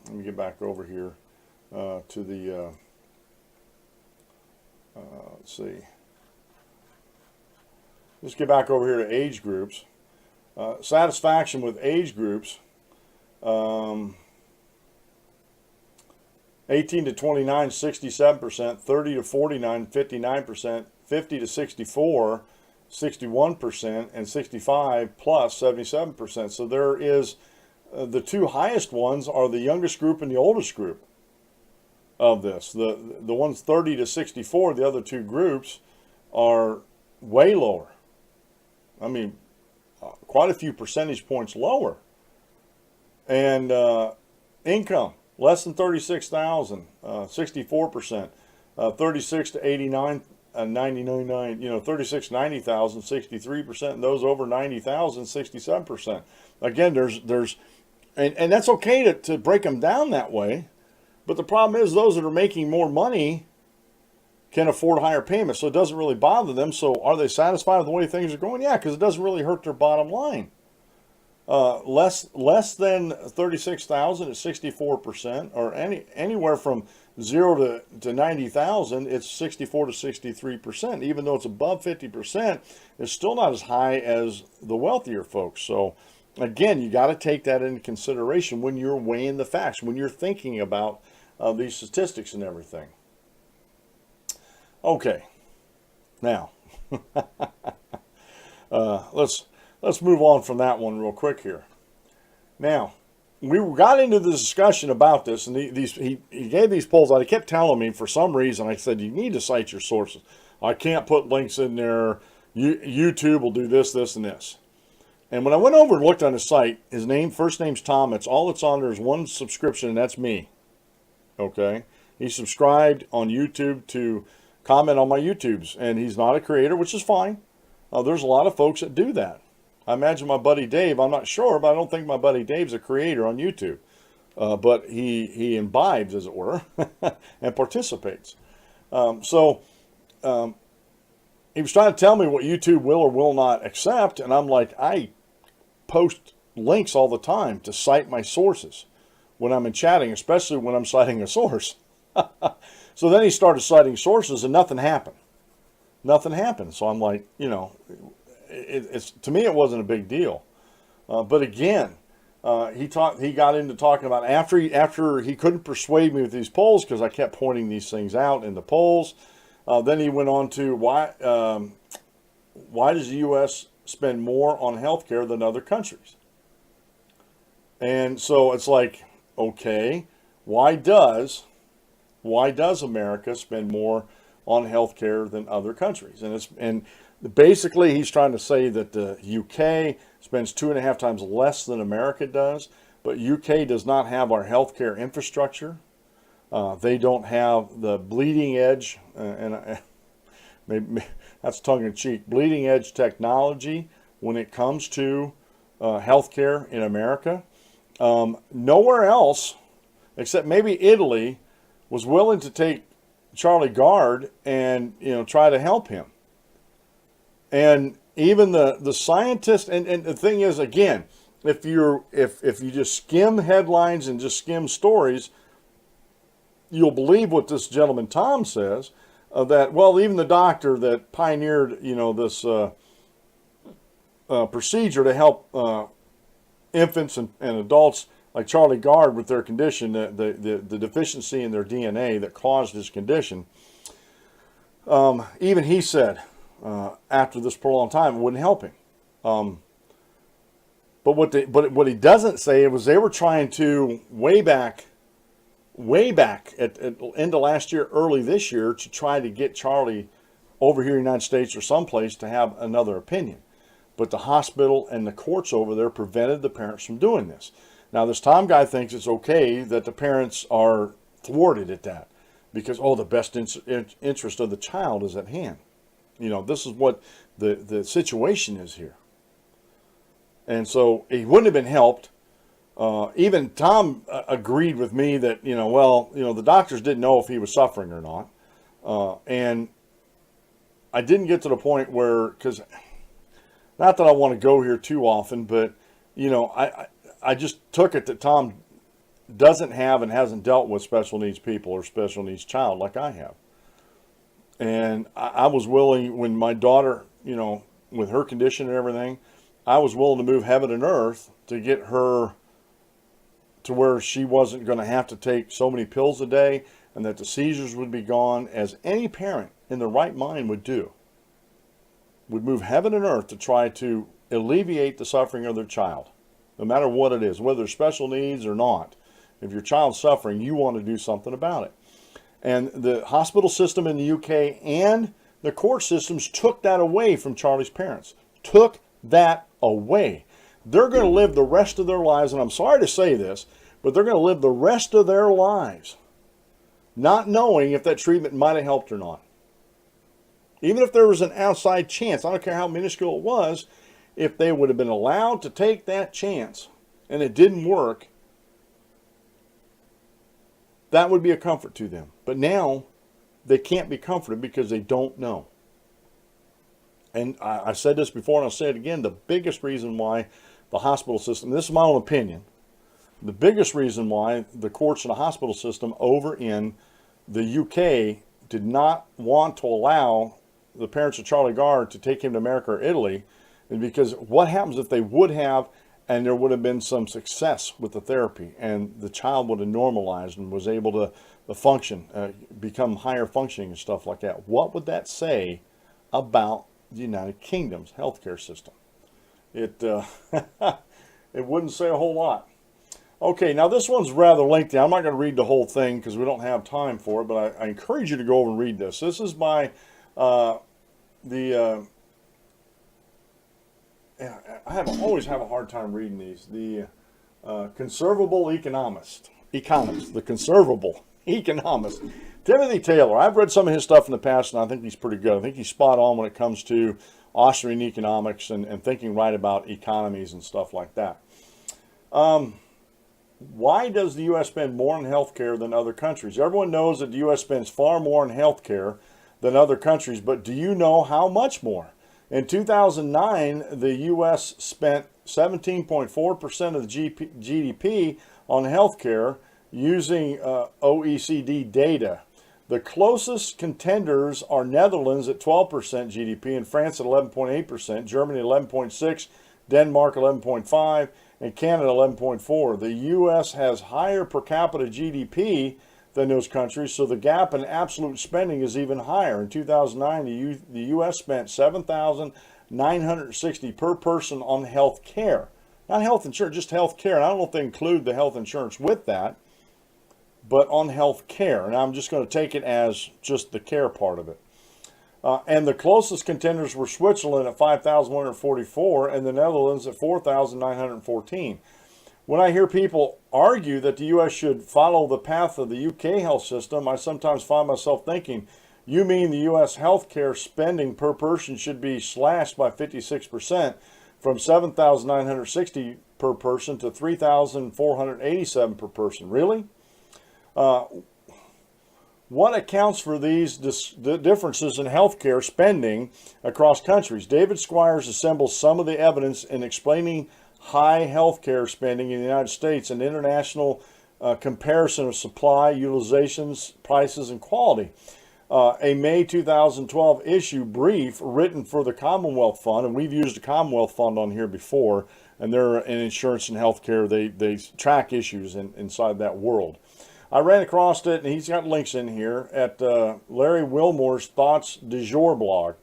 Let me get back over here. To the, let's see, let's get back over here to age groups. Satisfaction with age groups, 18 to 29, 67%, 30 to 49, 59%, 50 to 64, 61%, and 65 plus, 77%. So there is, the two highest ones are the youngest group and the oldest group of this. The ones 30 to 64, the other two groups, are way lower. I mean, quite a few percentage points lower. And income, less than 36,000, 64%. 36 to 89, 99, 36 to 90,000, 63%. And those over 90,000, 67%. Again, there's and that's okay to break them down that way. But the problem is those that are making more money can afford higher payments, so it doesn't really bother them. So are they satisfied with the way things are going? Yeah, because it doesn't really hurt their bottom line. Less than 36,000 is 64%, or anywhere from 0 to 90,000, it's 64 to 63%. Even though it's above 50%, it's still not as high as the wealthier folks. So again, you got to take that into consideration when you're weighing the facts, when you're thinking about these statistics and everything. Okay, now let's move on from that one real quick here. Now, we got into the discussion about this, and he gave these polls out. He kept telling me, for some reason, I said, you need to cite your sources. I can't put links in there. YouTube will do this, this, and this. And when I went over and looked on his site, his first name's Tom. It's all that's on there is one subscription, and that's me. Okay? He subscribed on YouTube to comment on my YouTubes, and he's not a creator, which is fine. There's a lot of folks that do that. I imagine my buddy Dave, I'm not sure, but I don't think my buddy Dave's a creator on YouTube. But he imbibes, as it were, and participates. So he was trying to tell me what YouTube will or will not accept, and I'm like, I post links all the time to cite my sources when I'm in chatting, especially when I'm citing a source. So then he started citing sources, and nothing happened. Nothing happened. So I'm like, you know, it's to me it wasn't a big deal. But again, he got into talking about after he couldn't persuade me with these polls because I kept pointing these things out in the polls. Then he went on to why does the U.S. spend more on healthcare than other countries? And so it's like, okay, why does America spend more on healthcare than other countries? And basically he's trying to say that the UK spends 2.5 times less than America does, but UK does not have our healthcare infrastructure. They don't have the bleeding edge, maybe that's tongue-in-cheek, bleeding edge technology when it comes to healthcare in America. Nowhere else, except maybe Italy, was willing to take Charlie Gard and try to help him. And even the scientists, and the thing is, again, if you just skim headlines and just skim stories, you'll believe what this gentleman Tom says, that, well, even the doctor that pioneered this procedure to help infants and adults like Charlie Gard with their condition, the deficiency in their DNA that caused his condition, even he said after this prolonged time it wouldn't help him. But what he doesn't say was they were trying to way back at end of last year, early this year, to try to get Charlie over here in the United States or someplace to have another opinion. But the hospital and the courts over there prevented the parents from doing this. Now, this Tom guy thinks it's okay that the parents are thwarted at that because, the best interest of the child is at hand. This is what the situation is here. And so he wouldn't have been helped. Even Tom agreed with me that, the doctors didn't know if he was suffering or not. And I didn't get to the point where, because not that I want to go here too often, but, I just took it that Tom doesn't have and hasn't dealt with special needs people or special needs child like I have. And I was willing, when my daughter, with her condition and everything, I was willing to move heaven and earth to get her to where she wasn't going to have to take so many pills a day and that the seizures would be gone, as any parent in their right mind would do. Would move heaven and earth to try to alleviate the suffering of their child, no matter what it is, whether special needs or not. If your child's suffering, you want to do something about it. And the hospital system in the UK and the court systems took that away from Charlie's parents. Took that away. They're going to live the rest of their lives, and I'm sorry to say this, but they're going to live the rest of their lives not knowing if that treatment might have helped or not. Even if there was an outside chance, I don't care how minuscule it was, if they would have been allowed to take that chance and it didn't work, that would be a comfort to them. But now they can't be comforted because they don't know. And I said this before and I'll say it again, the biggest reason why the hospital system, this is my own opinion, the biggest reason why the courts and the hospital system over in the UK did not want to allow the parents of Charlie Gard to take him to America or Italy is because what happens if they would have, and there would have been some success with the therapy and the child would have normalized and was able to function, become higher functioning and stuff like that. What would that say about the United Kingdom's healthcare system? It it wouldn't say a whole lot. Okay, now this one's rather lengthy. I'm not going to read the whole thing because we don't have time for it, but I encourage you to go over and read this. This is by the always have a hard time reading these. The conservable economist, the conservable economist, Timothy Taylor. I've read some of his stuff in the past, and I think he's pretty good. I think he's spot on when it comes to Austrian economics and thinking right about economies and stuff like that. Why does the U.S. spend more on healthcare than other countries? Everyone knows that the U.S. spends far more on healthcare than other countries, but do you know how much more? In 2009, the U.S. spent 17.4% of the GDP on healthcare using OECD data. The closest contenders are Netherlands at 12% GDP, and France at 11.8%, Germany at 11.6%, Denmark 11.5%, and Canada 11.4%. The U.S. has higher per capita GDP than those countries, so the gap in absolute spending is even higher. In 2009, the U.S. spent $7,960 per person on health care. Not health insurance, just health care. And I don't know if they include the health insurance with that, but on health care. And I'm just going to take it as just the care part of it. And the closest contenders were Switzerland at 5,144 and the Netherlands at 4,914. When I hear people argue that the U.S. should follow the path of the U.K. health system, I sometimes find myself thinking, you mean the U.S. healthcare spending per person should be slashed by 56% from $7,960 per person to $3,487 per person? Really? What accounts for these differences in healthcare spending across countries? David Squires assembles some of the evidence in explaining high healthcare spending in the United States and international comparison of supply, utilizations, prices, and quality. A May 2012 issue brief written for the Commonwealth Fund, and we've used the Commonwealth Fund on here before, and they're in insurance and healthcare. They track issues inside that world. I ran across it, and he's got links in here at Larry Wilmore's Thoughts du Jour blog.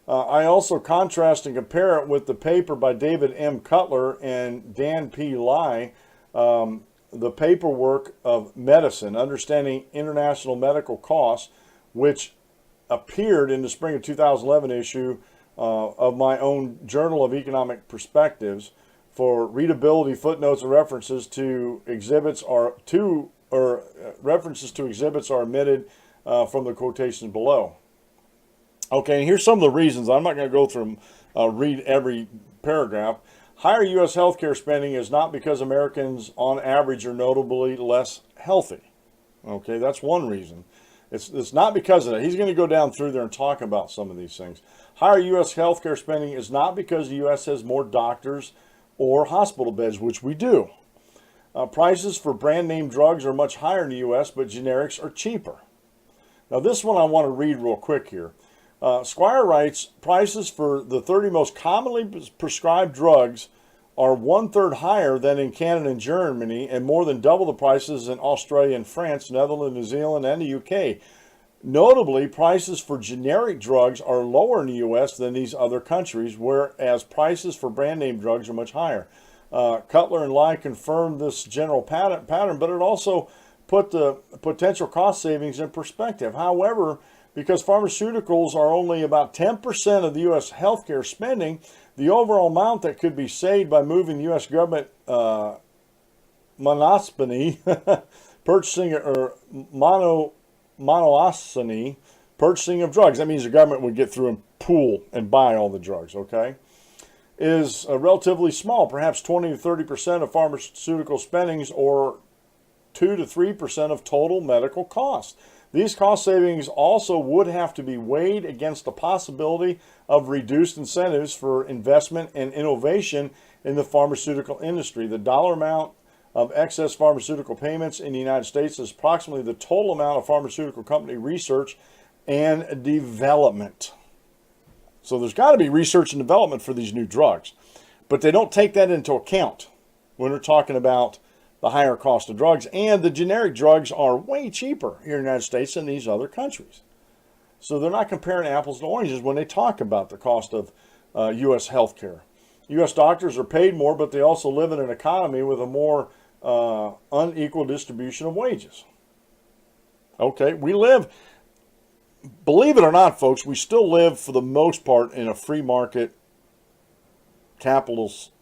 I also contrast and compare it with the paper by David M. Cutler and Dan P. Lai, The Paperwork of Medicine, Understanding International Medical Costs, which appeared in the spring of 2011 issue of my own Journal of Economic Perspectives. For readability, footnotes and references to exhibits are omitted from the quotations below. Okay, and here's some of the reasons. I'm not going to go through read every paragraph. Higher U.S. healthcare spending is not because Americans on average are notably less healthy. Okay, that's one reason. It's not because of that. He's going to go down through there and talk about some of these things. Higher U.S. healthcare spending is not because the U.S. has more doctors or hospital beds, which we do. Prices for brand name drugs are much higher in the U.S., but generics are cheaper. Now this one I want to read real quick here. Squire writes, prices for the 30 most commonly prescribed drugs are 1/3 higher than in Canada and Germany, and more than double the prices in Australia and France, Netherlands, New Zealand, and the UK. Notably, prices for generic drugs are lower in the U.S. than these other countries, whereas prices for brand name drugs are much higher. Cutler and Lai confirmed this general pattern, but it also put the potential cost savings in perspective. However, because pharmaceuticals are only about 10% of the U.S. healthcare spending, the overall amount that could be saved by moving the U.S. government monopoly purchasing or monopoly purchasing of drugs. That means the government would get through and pool and buy all the drugs, okay, is relatively small, perhaps 20 to 30% of pharmaceutical spendings or 2 to 3% of total medical costs. These cost savings also would have to be weighed against the possibility of reduced incentives for investment and innovation in the pharmaceutical industry. The dollar amount of excess pharmaceutical payments in the United States is approximately the total amount of pharmaceutical company research and development. So there's got to be research and development for these new drugs, but they don't take that into account when we're talking about the higher cost of drugs, and the generic drugs are way cheaper here in the United States than these other countries. So they're not comparing apples to oranges when they talk about the cost of U.S. healthcare. U.S. doctors are paid more, but they also live in an economy with a more unequal distribution of wages. Okay, we live, believe it or not, folks, we still live for the most part in a free market capitalist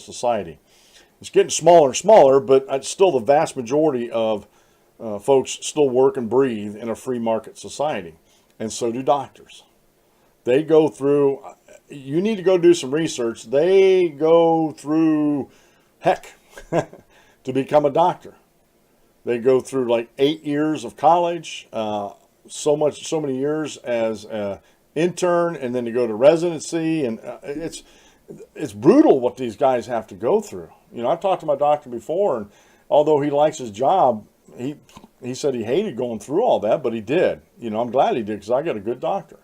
society. It's getting smaller and smaller, but it's still the vast majority of folks still work and breathe in a free market society. And so do doctors. They go through, you need to go do some research. They go through heck to become a doctor. They go through like 8 years of college, so many years as an intern, and then to go to residency, and it's brutal what these guys have to go through. You know, I've talked to my doctor before, and although he likes his job, he said he hated going through all that, but he did. You know, I'm glad he did because I got a good doctor.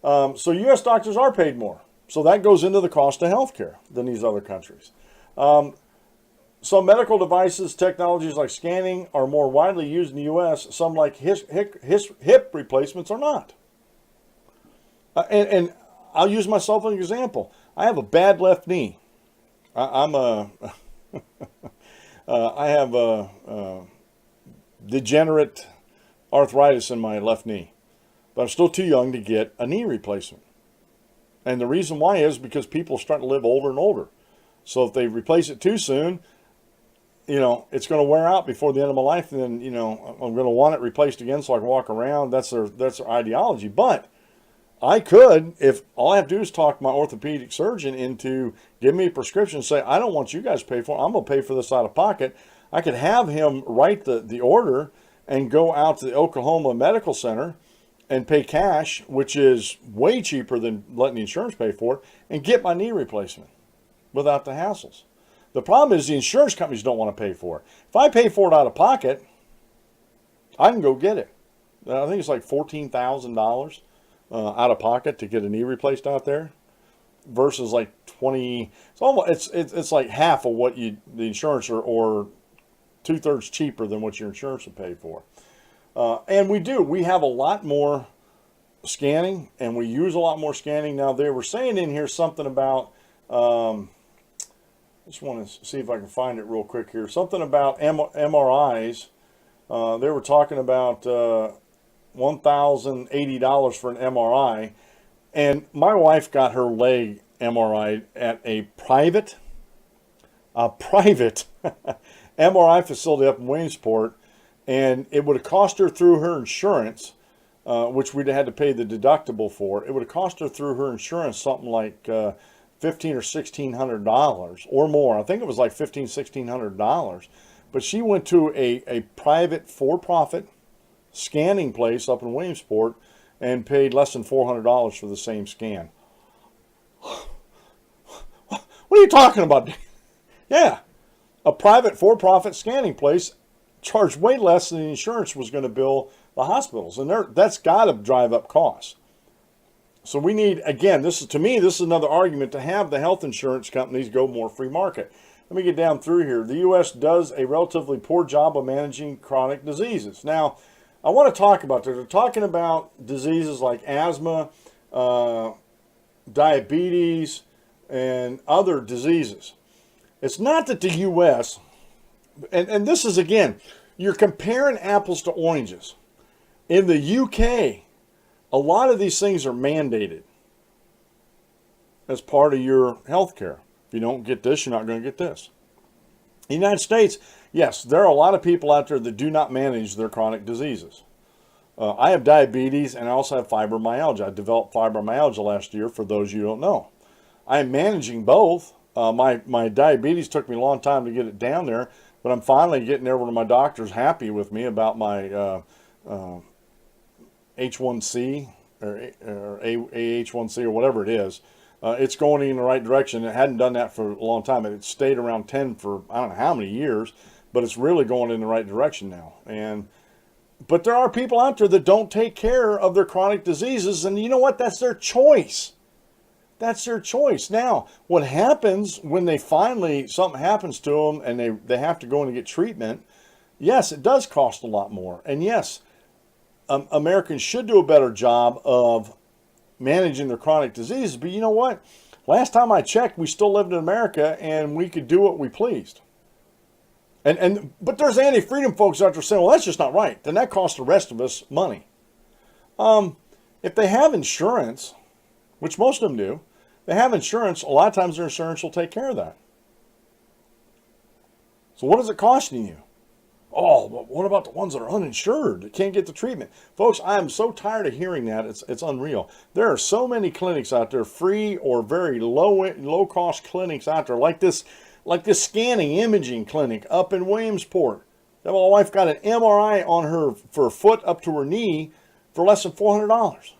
So U.S. doctors are paid more. So that goes into the cost of healthcare than these other countries. Some medical devices, technologies like scanning are more widely used in the U.S. Some like hip replacements are not. And I'll use myself as an example. I have a bad left knee. I have a degenerate arthritis in my left knee. But I'm still too young to get a knee replacement. And the reason why is because people are starting to live older and older. So if they replace it too soon, you know, it's going to wear out before the end of my life. And then, you know, I'm going to want it replaced again so I can walk around. That's their ideology. But I could, if all I have to do is talk my orthopedic surgeon into giving me a prescription and say, I don't want you guys to pay for it. I'm going to pay for this out of pocket. I could have him write the order and go out to the Oklahoma Medical Center and pay cash, which is way cheaper than letting the insurance pay for it, and get my knee replacement without the hassles. The problem is the insurance companies don't want to pay for it. If I pay for it out of pocket, I can go get it. I think it's like $14,000 out of pocket to get a knee replaced out there, versus like 20. It's almost it's like half of what the insurance or 2/3 cheaper than what your insurance would pay for. And we have a lot more scanning, and we use a lot more scanning. Now, they were saying in here something about, I just want to see if I can find it real quick here, something about MRIs. They were talking about $1,080 for an MRI, and my wife got her leg MRI at a private MRI facility up in Williamsport. And it would have cost her through her insurance, which we'd had to pay the deductible for. It would have cost her through her insurance something like $1,500 or $1,600 or more. I think it was like $1,600. But she went to a private for-profit scanning place up in Williamsport and paid less than $400 for the same scan. What are you talking about? Yeah, a private for-profit scanning place charged way less than the insurance was going to bill the hospitals, and that's got to drive up costs. So we need, again, this is another argument to have the health insurance companies go more free market. Let me get down through here. The U.S. does a relatively poor job of managing chronic diseases. Now, I want to talk about this. They're talking about diseases like asthma, diabetes, and other diseases. It's not that the U.S., and this is, again, you're comparing apples to oranges. In the UK, a lot of these things are mandated as part of your health care. If you don't get this, you're not going to get this. In the United States, yes, there are a lot of people out there that do not manage their chronic diseases. I have diabetes, and I also have fibromyalgia. I developed fibromyalgia last year, for those you don't know. I am managing both. My diabetes took me a long time to get it down there, but I'm finally getting there where my doctor's happy with me about my H1C or AH1C or whatever it is. It's going in the right direction. It hadn't done that for a long time. It stayed around 10 for I don't know how many years, but it's really going in the right direction now. But there are people out there that don't take care of their chronic diseases, and you know what? That's their choice. That's their choice. Now, what happens when something happens to them and they have to go in and get treatment, yes, it does cost a lot more. And yes, Americans should do a better job of managing their chronic diseases. But you know what? Last time I checked, we still lived in America and we could do what we pleased. But there's anti-freedom folks out there saying, well, that's just not right. Then that costs the rest of us money. If they have insurance, which most of them do, they have insurance, a lot of times their insurance will take care of that. So what is it costing you? Oh, but what about the ones that are uninsured that can't get the treatment? Folks, I am so tired of hearing that. It's unreal. There are so many clinics out there, free or very low cost clinics out there, like this scanning imaging clinic up in Williamsport. That my wife got an MRI on her for her foot up to her knee for less than $400.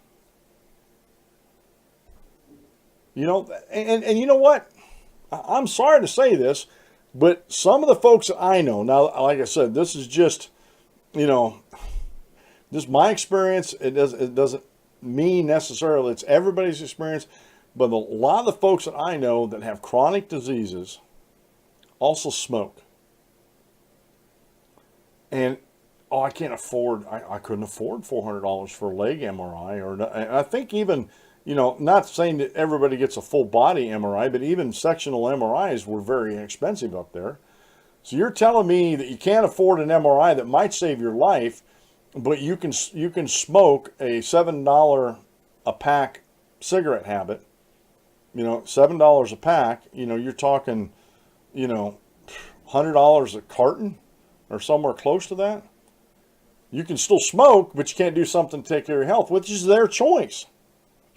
You know, and you know what? I'm sorry to say this, but some of the folks that I know, now, like I said, this is just, just my experience. It doesn't mean necessarily it's everybody's experience, but a lot of the folks that I know that have chronic diseases also smoke. And, I can't afford, I couldn't afford $400 for a leg MRI. And I think even, not saying that everybody gets a full body MRI, but even sectional MRIs were very expensive up there. So you're telling me that you can't afford an MRI that might save your life, but you can smoke a $7 a pack cigarette habit, $7 a pack, you're talking, $100 a carton or somewhere close to that. You can still smoke, but you can't do something to take care of your health, which is their choice.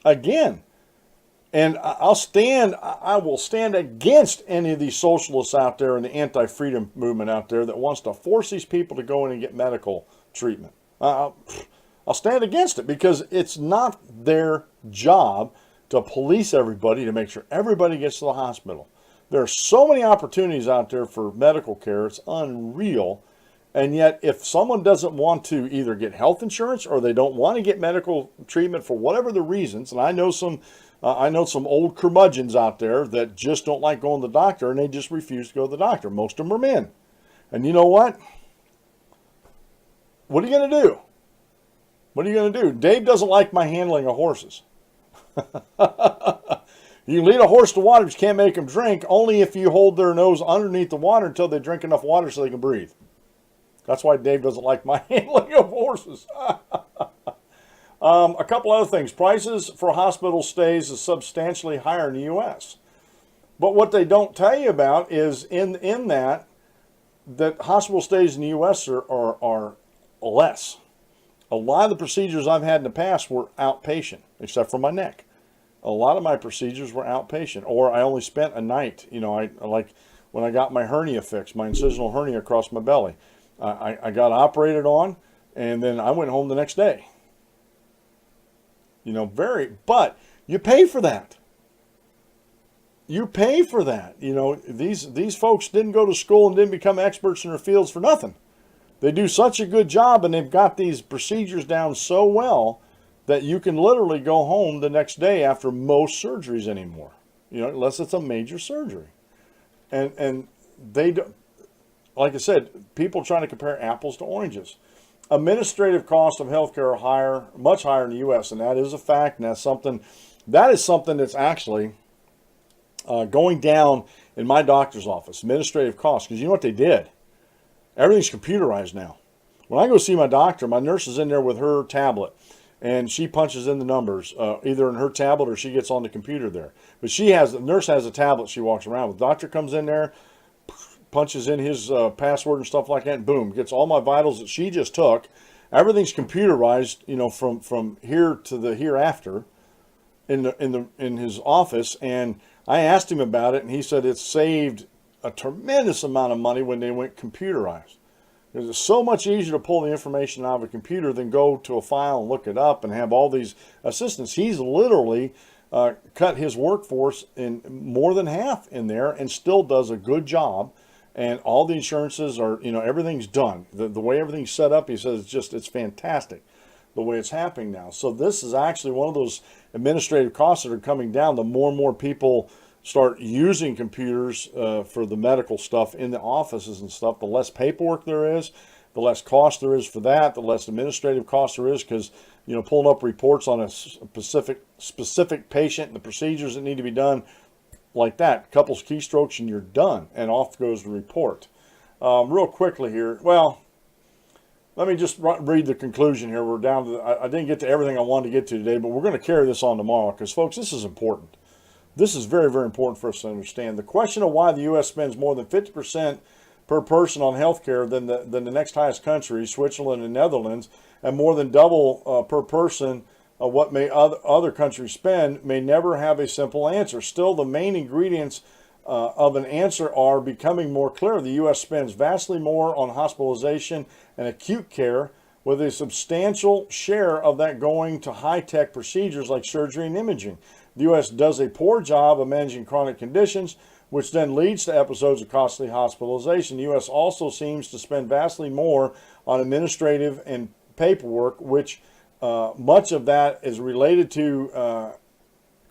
Again, and I will stand against any of these socialists out there and the anti-freedom movement out there that wants to force these people to go in and get medical treatment. I'll stand against it because it's not their job to police everybody to make sure everybody gets to the hospital. There are so many opportunities out there for medical care. It's unreal. And yet, if someone doesn't want to either get health insurance or they don't want to get medical treatment for whatever the reasons, and I know some old curmudgeons out there that just don't like going to the doctor and they just refuse to go to the doctor. Most of them are men. And you know what? What are you going to do? What are you going to do? Dave doesn't like my handling of horses. You can lead a horse to water, but you can't make them drink, only if you hold their nose underneath the water until they drink enough water so they can breathe. That's why Dave doesn't like my handling of horses. A couple other things. Prices for hospital stays is substantially higher in the U.S. But what they don't tell you about is in that hospital stays in the U.S. are less. A lot of the procedures I've had in the past were outpatient, except for my neck. A lot of my procedures were outpatient, or I only spent a night. I like when I got my hernia fixed, my incisional hernia across my belly. I got operated on, and then I went home the next day. But you pay for that. You pay for that. These folks didn't go to school and didn't become experts in their fields for nothing. They do such a good job, and they've got these procedures down so well that you can literally go home the next day after most surgeries anymore. Unless it's a major surgery. And they don't. Like I said, people trying to compare apples to oranges. Administrative costs of healthcare are higher, much higher in the U.S., and that is a fact, and that is something that's actually going down in my doctor's office, administrative costs, because you know what they did? Everything's computerized now. When I go see my doctor, my nurse is in there with her tablet, and she punches in the numbers, either in her tablet or she gets on the computer there. But the nurse has a tablet she walks around with. The doctor comes in there, punches in his password and stuff like that, and boom, gets all my vitals that she just took. Everything's computerized, from here to the hereafter in his office. And I asked him about it, and he said it's saved a tremendous amount of money when they went computerized. Because it's so much easier to pull the information out of a computer than go to a file and look it up and have all these assistants. He's literally cut his workforce in more than half in there and still does a good job. And all the insurances are, everything's done. The way everything's set up, he says, it's fantastic the way it's happening now. So this is actually one of those administrative costs that are coming down. The more and more people start using computers for the medical stuff in the offices and stuff, the less paperwork there is, the less cost there is for that, the less administrative cost there is, because, pulling up reports on a specific patient and the procedures that need to be done, like that, a couple keystrokes and you're done, and off goes the report. Real quickly here. Well, let me just read the conclusion here. We're down to, I didn't get to everything I wanted to get to today, but we're going to carry this on tomorrow because, folks, this is important. This is very, very important for us to understand. The question of why the U.S. spends more than 50% per person on health care than the next highest country, Switzerland and Netherlands, and more than double per person of what may other countries spend, may never have a simple answer. Still, the main ingredients of an answer are becoming more clear. The U.S. spends vastly more on hospitalization and acute care, with a substantial share of that going to high-tech procedures like surgery and imaging. The U.S. does a poor job of managing chronic conditions, which then leads to episodes of costly hospitalization. The U.S. also seems to spend vastly more on administrative and paperwork, which much of that is related to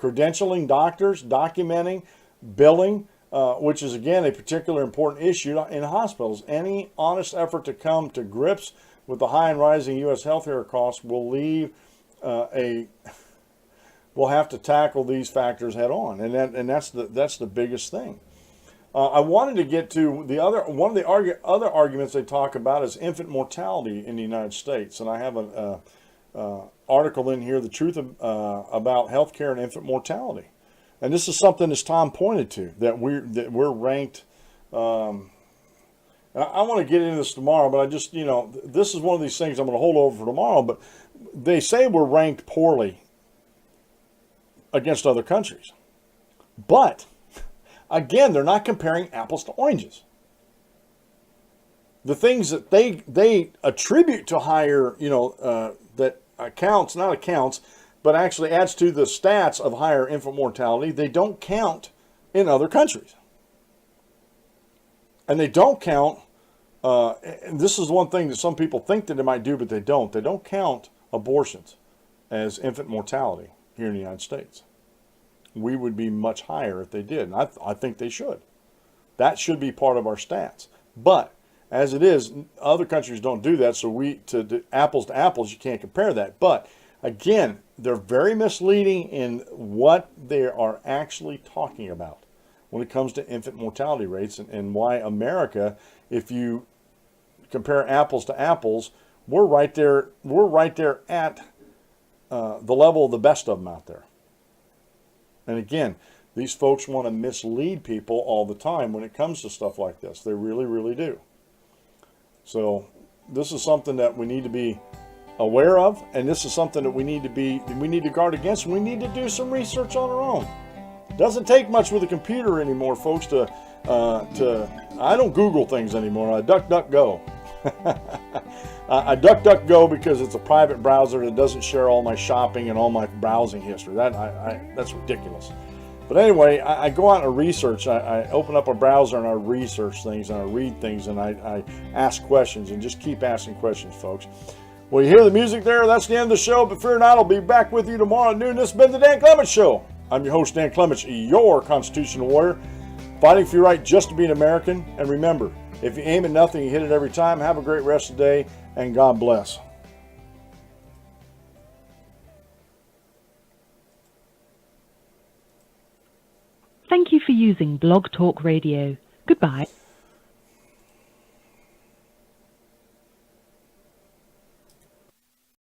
credentialing doctors, documenting, billing, which is, again, a particular important issue in hospitals. Any honest effort to come to grips with the high and rising U.S. healthcare costs will leave we'll have to tackle these factors head on, and that's the biggest thing. I wanted to get to one of the other arguments they talk about is infant mortality in the United States, and I have an article in here, The Truth About Healthcare and Infant Mortality, and this is something as Tom pointed to that we're ranked. I want to get into this tomorrow, but I just this is one of these things I'm going to hold over for tomorrow. But they say we're ranked poorly against other countries. But, again, they're not comparing apples to oranges. The things that they attribute to higher, that not accounts, but actually adds to the stats of higher infant mortality, they don't count in other countries. And they don't count, and this is one thing that some people think that they might do, but they don't. They don't count abortions as infant mortality here in the United States. We would be much higher if they did, and I think they should. That should be part of our stats. But as it is, other countries don't do that, so apples to apples, you can't compare that. But again, they're very misleading in what they are actually talking about when it comes to infant mortality rates, and why America, if you compare apples to apples, we're right there at the level of the best of them out there. And again, these folks want to mislead people all the time when it comes to stuff like this. They really, really do. So this is something that we need to be aware of, and this is something that we need to guard against. We need to do some research on our own. Doesn't take much with a computer anymore, folks, I don't Google things anymore. I DuckDuckGo. I DuckDuckGo because it's a private browser that doesn't share all my shopping and all my browsing history. That's ridiculous. But anyway, I go out and research. I open up a browser and I research things and I read things and I ask questions and just keep asking questions, folks. Well, you hear the music there? That's the end of the show, but fear not, I'll be back with you tomorrow at noon. This has been the Dan Clements Show. I'm your host, Dan Clements, your constitutional warrior, fighting for your right just to be an American. And remember, if you aim at nothing, you hit it every time. Have a great rest of the day, and God bless. Thank you for using Blog Talk Radio. Goodbye.